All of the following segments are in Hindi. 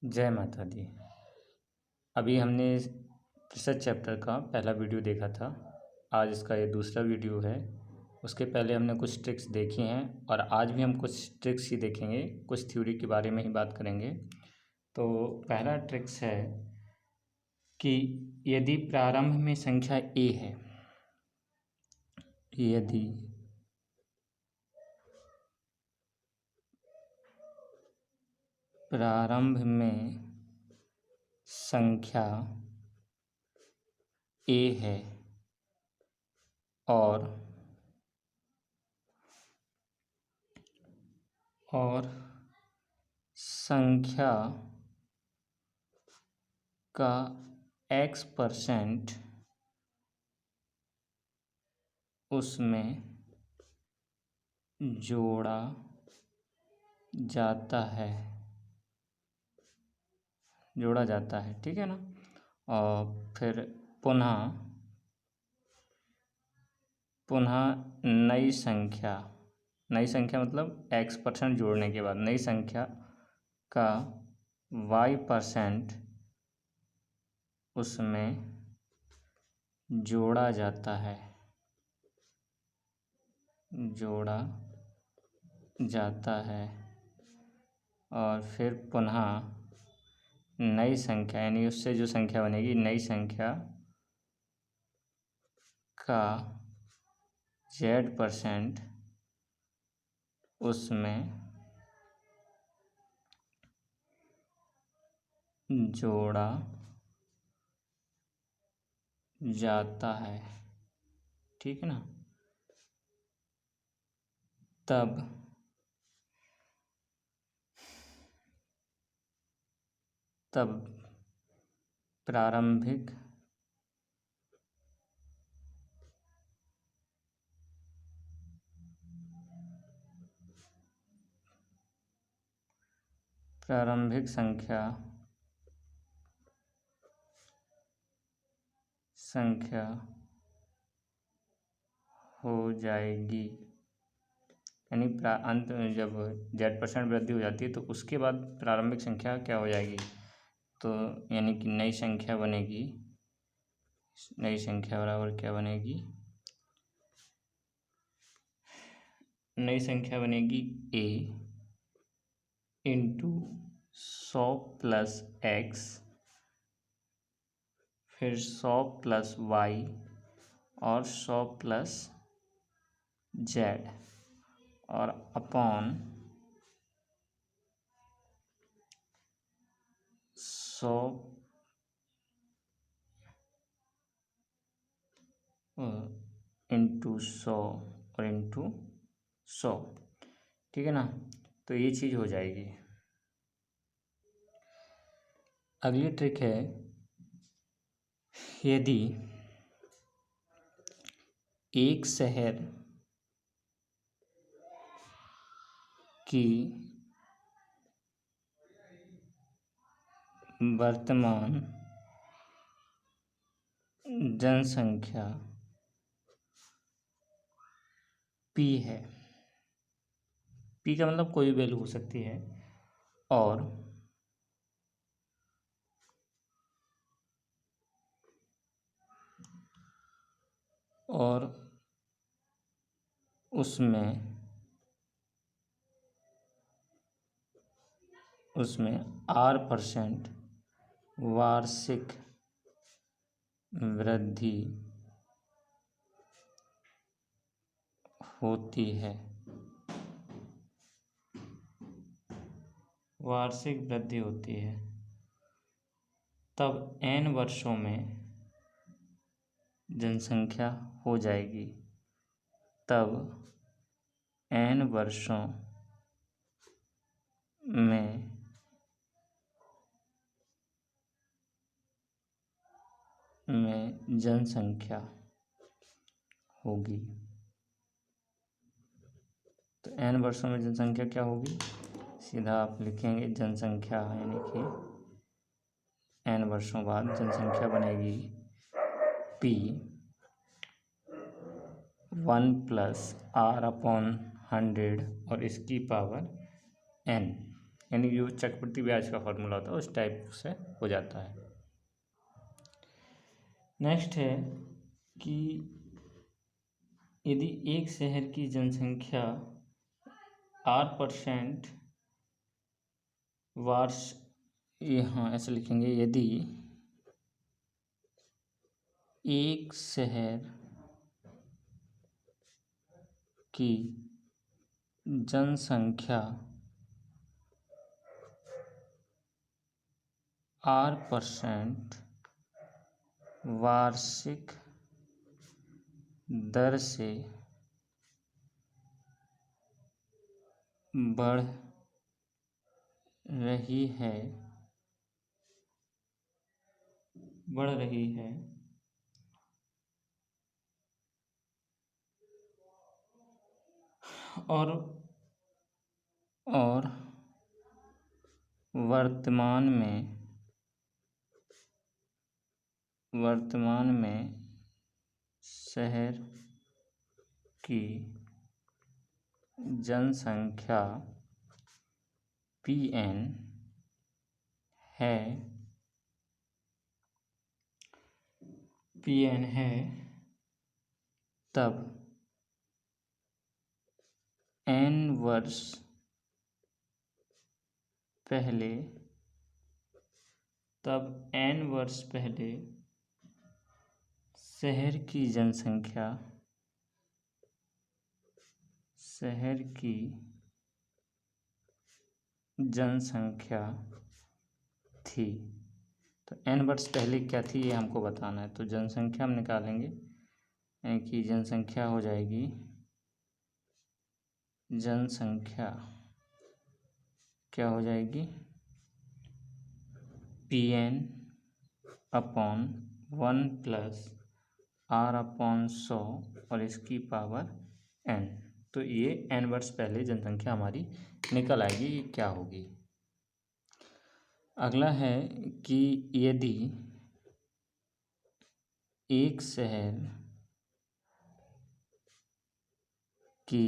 जय माता दी। अभी हमने रिसर्च चैप्टर का पहला वीडियो देखा था। आज इसका ये दूसरा वीडियो है। उसके पहले हमने कुछ ट्रिक्स देखी हैं और आज भी हम कुछ ट्रिक्स ही देखेंगे, कुछ थ्योरी के बारे में ही बात करेंगे। तो पहला ट्रिक्स है कि यदि प्रारंभ में संख्या ए है, यदि प्रारंभ में संख्या ए है और संख्या का x% उसमें जोड़ा जाता है, ठीक है ना। और फिर पुनः नई संख्या मतलब x% जोड़ने के बाद नई संख्या का y% उसमें जोड़ा जाता है और फिर पुनः नई संख्या यानी उससे जो संख्या बनेगी, नई संख्या का z% उसमें जोड़ा जाता है, ठीक है ना। तब प्रारंभिक संख्या हो जाएगी, यानी अंत में जब z% वृद्धि हो जाती है तो उसके बाद प्रारंभिक संख्या क्या हो जाएगी, तो यानी कि नई संख्या बनेगी। नई संख्या बराबर क्या बनेगी, नई संख्या बनेगी a इंटू 100 प्लस x, फिर 100 प्लस y और 100 प्लस z और अपॉन 100 इंटू 100 और इंटू 100, ठीक है ना। तो ये चीज़ हो जाएगी। अगली ट्रिक है, यदि एक शहर की वर्तमान जनसंख्या P है, P का मतलब कोई वैल्यू हो सकती है, और उसमें R% वार्षिक वृद्धि होती है, तब n वर्षों में जनसंख्या हो जाएगी, तब n वर्षों में जनसंख्या होगी। तो n वर्षों में जनसंख्या क्या होगी, सीधा आप लिखेंगे जनसंख्या, यानी कि n वर्षों बाद जनसंख्या बनेगी P 1 प्लस R/100 और इसकी पावर n, यानी जो चक्रवृद्धि ब्याज का फॉर्मूला होता है उस टाइप से हो जाता है। नेक्स्ट है कि यदि एक शहर की जनसंख्या 8% हाँ ऐसे लिखेंगे, यदि एक शहर की जनसंख्या 8% वार्षिक दर से बढ़ रही है और वर्तमान में शहर की जनसंख्या Pn है, तब n वर्ष पहले शहर की जनसंख्या थी। तो n वर्ष पहले क्या थी ये हमको बताना है। तो जनसंख्या हम निकालेंगे कि जनसंख्या हो जाएगी, जनसंख्या क्या हो जाएगी, Pn अपॉन 1 + r/100 और इसकी पावर n। तो ये n वर्ष पहले जनसंख्या हमारी निकल आएगी, ये क्या होगी। अगला है कि यदि एक शहर की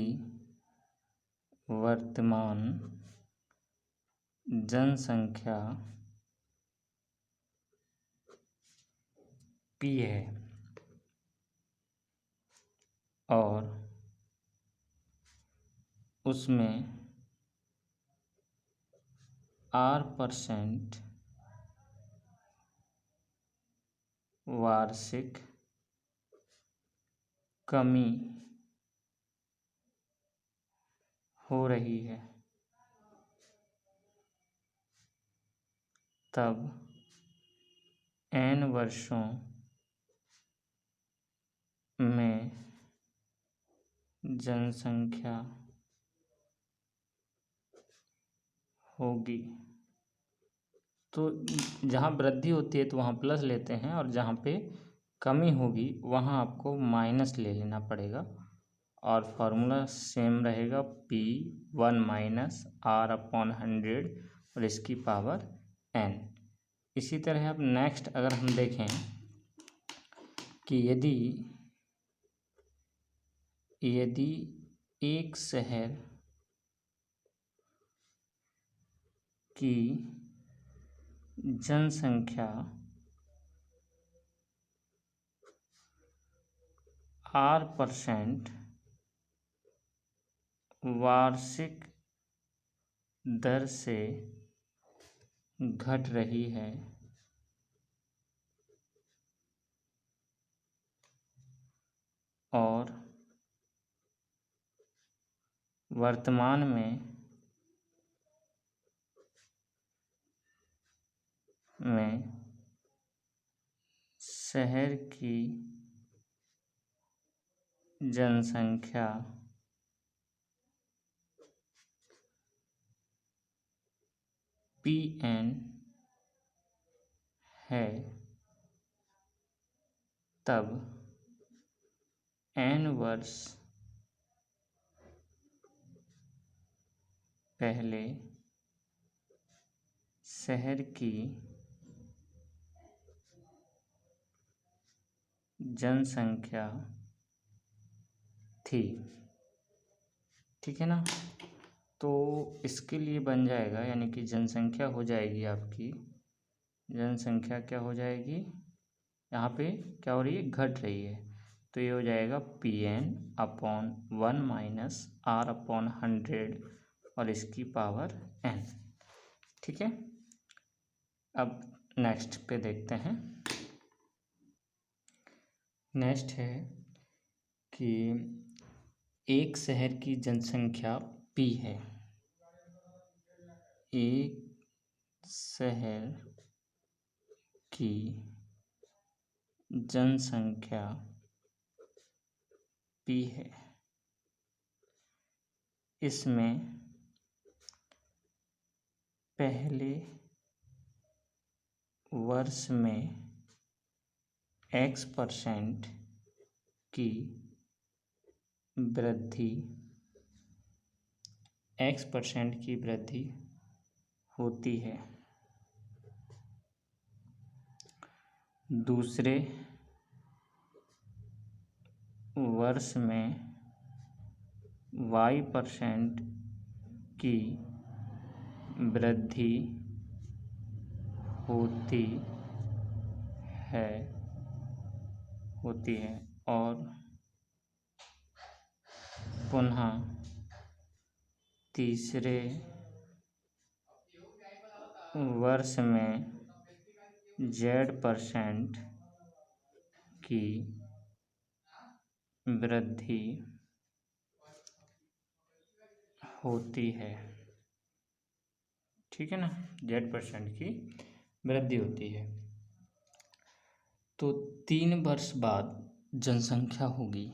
वर्तमान जनसंख्या P है और उसमें r% वार्षिक कमी हो रही है, तब n वर्षों में जनसंख्या होगी। तो जहाँ वृद्धि होती है तो वहाँ प्लस लेते हैं, और जहाँ पे कमी होगी वहाँ आपको माइनस ले लेना पड़ेगा, और फार्मूला सेम रहेगा P1 - r/100 और इसकी पावर n। इसी तरह अब नेक्स्ट अगर हम देखें कि यदि एक शहर की जनसंख्या 8% वार्षिक दर से घट रही है और वर्तमान में शहर की जनसंख्या Pn है, तब n वर्ष पहले शहर की जनसंख्या थी। ठीक है ना। तो इसके लिए बन जाएगा, यानी कि जनसंख्या हो जाएगी आपकी, जनसंख्या क्या हो जाएगी, यहाँ पे क्या हो रही है, घट रही है, तो ये हो जाएगा Pn/1 - R/100 और इसकी पावर n। ठीक है, अब नेक्स्ट पे देखते हैं। नेक्स्ट है कि एक शहर की जनसंख्या P है, एक शहर की जनसंख्या P है, इसमें पहले वर्ष में X% की वृद्धि, X% की वृद्धि होती है, दूसरे वर्ष में Y% की वृद्धि होती है और पुनः तीसरे वर्ष में Z% की वृद्धि होती है। ठीक है ना, Z% की वृद्धि होती है। तो 3 वर्ष बाद जनसंख्या होगी,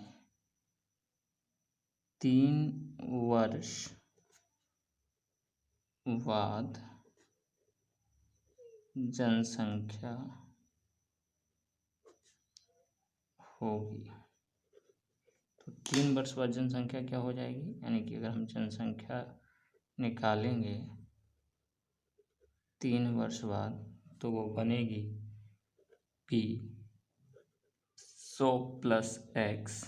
3 वर्ष बाद जनसंख्या होगी। तो 3 वर्ष बाद जनसंख्या क्या हो जाएगी, यानी कि अगर हम जनसंख्या निकालेंगे 3 वर्ष बाद, तो वो बनेगी P 100 + X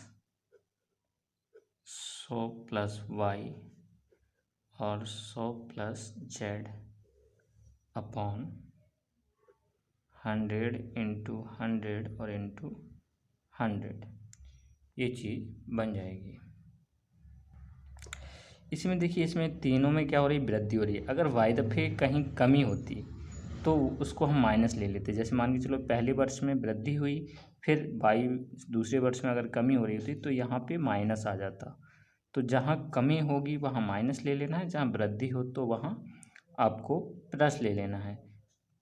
100 + Y और 100 + Z अपॉन 100 × 100 और × 100, ये चीज़ बन जाएगी। इसमें देखिए, इसमें तीनों में क्या हो रही है, वृद्धि हो रही है। अगर वाई दफ़े कहीं कमी होती तो उसको हम माइनस ले लेते, जैसे मान के चलो पहले वर्ष में वृद्धि हुई, फिर वाई दूसरे वर्ष में अगर कमी हो रही होती तो यहाँ पे माइनस आ जाता। तो जहाँ कमी होगी वहाँ माइनस ले लेना है, जहाँ वृद्धि हो तो वहाँ आपको प्लस ले लेना है।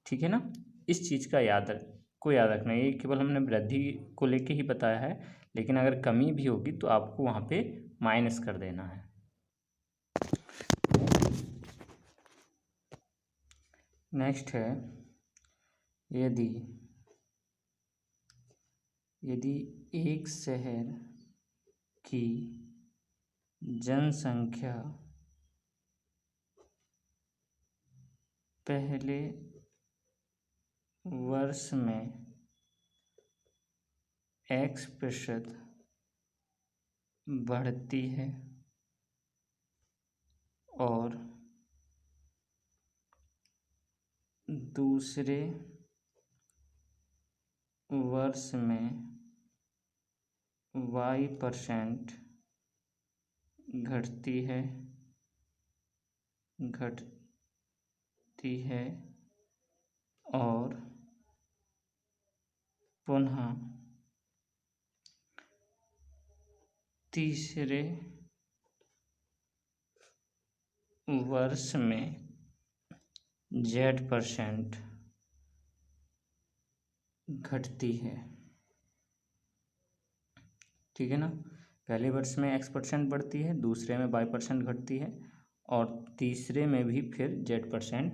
ठीक है ना, इस चीज़ का याद रखना, ये केवल हमने वृद्धि को लेके ही बताया है, लेकिन अगर कमी भी होगी तो आपको वहाँ पे माइनस कर देना है। नेक्स्ट है, यदि एक शहर की जनसंख्या पहले वर्ष में X% बढ़ती है और दूसरे वर्ष में Y% घटती है और पुनः तीसरे वर्ष में Z% घटती है। ठीक है ना, पहले वर्ष में X% बढ़ती है, दूसरे में Y% घटती है और तीसरे में भी फिर Z%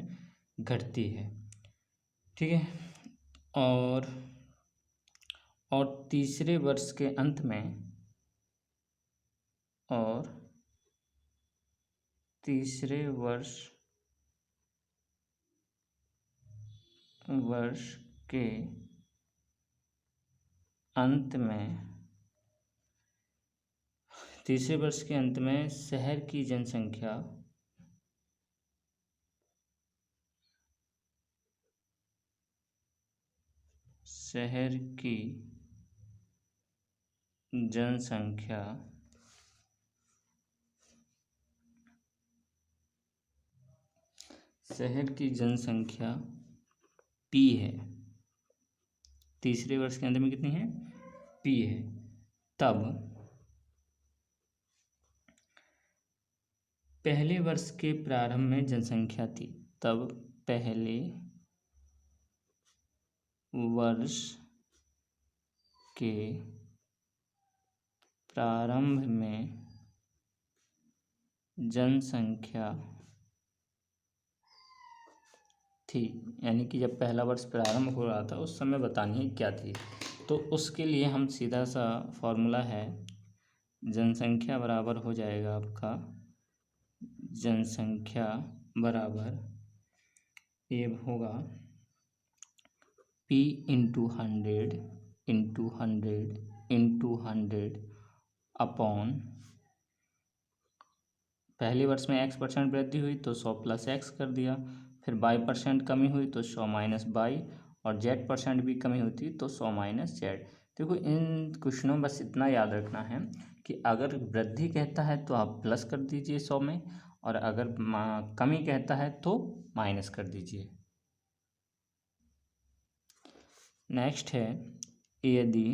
घटती है। ठीक है, और तीसरे वर्ष के अंत में तीसरे वर्ष के अंत में, तीसरे वर्ष के अंत में शहर की जनसंख्या शहर की जनसंख्या P है। तीसरे वर्ष के अंत में कितनी है? P है। तब पहले वर्ष के प्रारंभ में जनसंख्या थी। तब पहले वर्ष के प्रारंभ में जनसंख्या थी, यानी कि जब पहला वर्ष प्रारंभ हो रहा था उस समय बतानी है क्या थी। तो उसके लिए हम सीधा सा फॉर्मूला है, जनसंख्या बराबर हो जाएगा आपका, जनसंख्या बराबर ये होगा P इंटू 100 अपॉन, पहले वर्ष में x% वृद्धि हुई तो 100 प्लस x कर दिया, फिर y% कमी हुई तो 100 माइनस y, और z% भी कमी होती तो 100 माइनस z। देखो इन क्वेश्चनों में बस इतना याद रखना है कि अगर वृद्धि कहता है तो आप प्लस कर दीजिए 100 में, और अगर कमी कहता है तो माइनस कर दीजिए। नेक्स्ट है, यदि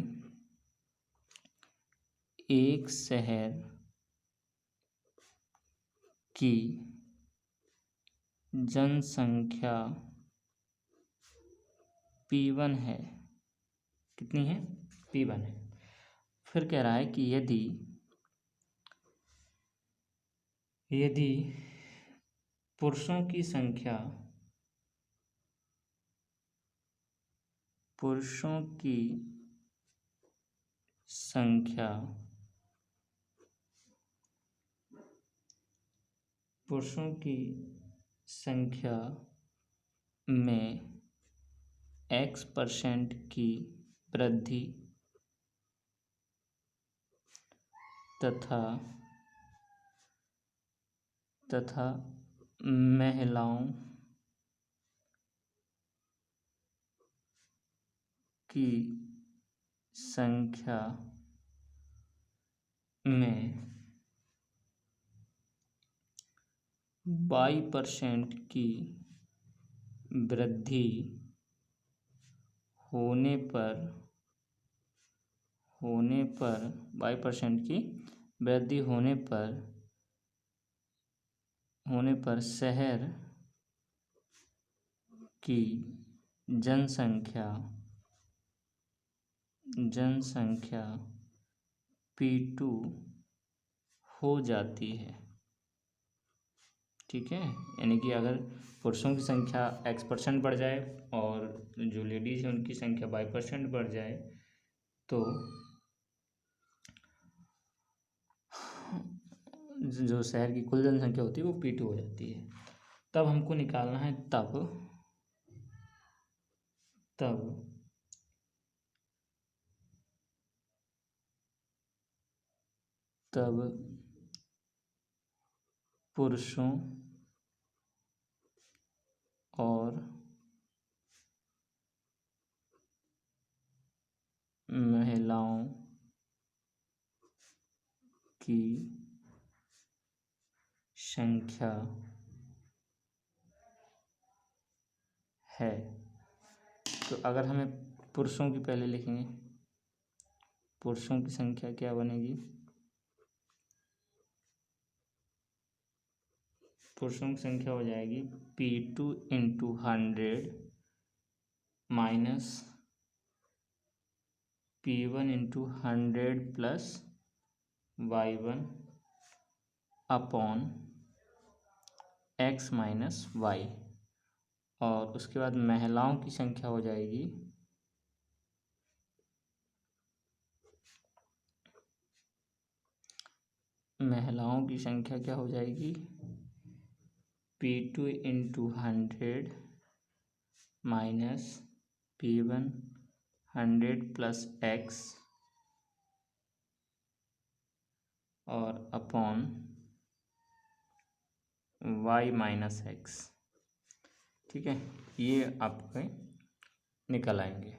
एक शहर की जनसंख्या P1 है, कितनी है? P1 है। फिर कह रहा है कि यदि पुरुषों की संख्या में x% की वृद्धि तथा महिलाओं की संख्या में y% की वृद्धि होने पर y% की वृद्धि होने पर शहर की जनसंख्या P2 हो जाती है। ठीक है, यानी कि अगर पुरुषों की संख्या x% बढ़ जाए और जो लेडीज हैं उनकी संख्या y% बढ़ जाए तो जो शहर की कुल जनसंख्या होती है वो P2 हो जाती है। तब हमको निकालना है तब पुरुषों और महिलाओं की संख्या है। तो अगर हमें पुरुषों की पहले लिखेंगे, पुरुषों की संख्या क्या बनेगी? पुरुषों की संख्या हो जाएगी P2 into 100 minus P1 into 100 plus y1 upon x minus y, और उसके बाद महिलाओं की संख्या हो जाएगी क्या हो जाएगी? P2 into 100 minus P1 100 plus x और अपॉन y माइनस x। ठीक है, ये आपके निकल आएंगे।